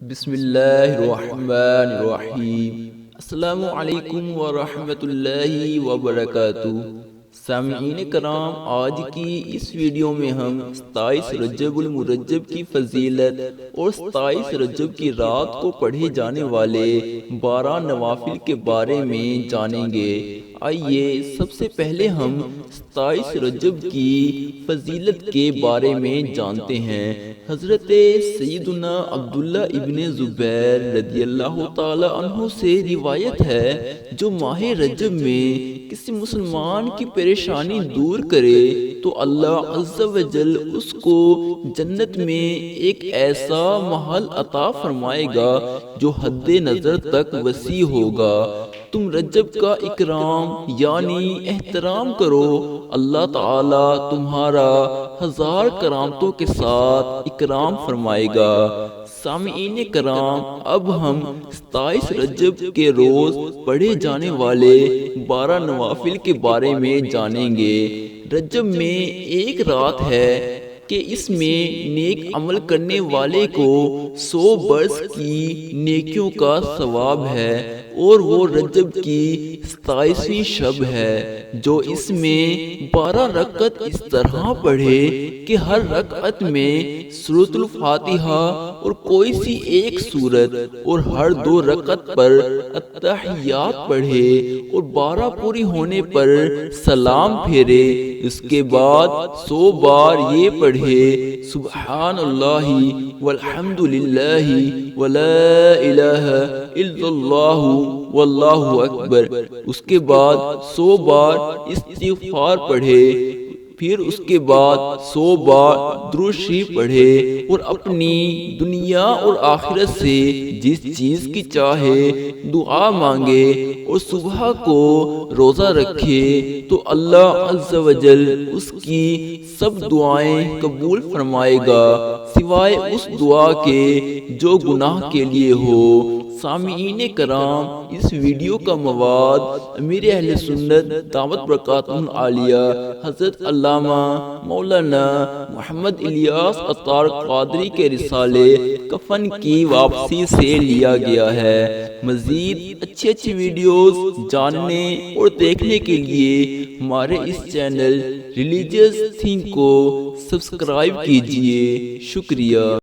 بسم اللہ الرحمن الرحیم۔ السلام علیکم ورحمۃ اللہ وبرکاتہ۔ سامعین کرام، آج کی اس ویڈیو میں ہم 27 رجب المرجب کی فضیلت اور 27 رجب کی رات کو پڑھے جانے والے 12 نوافل کے بارے میں جانیں گے۔ آئیے سب سے پہلے ہم 27 رجب کی فضیلت کے بارے میں جانتے ہیں۔ حضرت سیدنا عبداللہ ابن زبیر رضی اللہ تعالی عنہ سے روایت ہے، جو ماہ رجب میں کسی مسلمان کی پریشانی دور کرے تو اللہ عز و جل اس کو جنت میں ایک ایسا محل عطا فرمائے گا جو حد نظر تک وسیع ہوگا۔ تم رجب کا اکرام یعنی احترام کرو، اللہ تعالی تمہارا 1000 کرامتوں کے ساتھ اکرام فرمائے گا۔ سامعین کرام، اب ہم 27 رجب کے روز پڑھے جانے والے 12 نوافل کے بارے میں جانیں گے۔ رجب میں ایک رات ہے کہ اس میں نیک عمل کرنے والے کو 100 برس کی نیکیوں کا ثواب ہے، اور وہ رجب کی 27ویں شب ہے، جو اس میں 12 رکعت اس طرح پڑھے کہ ہر رکعت میں سورۃ الفاتحہ اور کوئی سی ایک سورت، اور ہر 2 رکعت پر التحیات پڑھے، اور 12 پوری ہونے پر سلام پھیرے۔ اس کے بعد 100 بار یہ پڑھے، سبحان اللہ والحمد للہ ولا الہ الا اللہ واللہ اکبر۔ اس کے بعد 100 بار استغفار پڑھے، پھر اس کے بعد 100 بار درود شریف پڑھے، اور اپنی دنیا اور آخرت سے جس چیز کی چاہے دعا مانگے، اور صبح کو روزہ رکھے تو اللہ عز و جل اس کی سب دعائیں قبول فرمائے گا، سوائے اس دعا کے جو گناہ کے لیے ہو۔ سامعین کرام، اس ویڈیو کا مواد امیر اہل سنت دعوت برکاتہ عالیہ حضرت علامہ مولانا محمد الیاس عطار قادری کے رسالے کفن کی واپسی سے لیا گیا ہے۔ مزید اچھی ویڈیوز جاننے اور دیکھنے کے لیے ہمارے اس چینل ریلیجیس تھنگ کو سبسکرائب کیجیے۔ شکریہ۔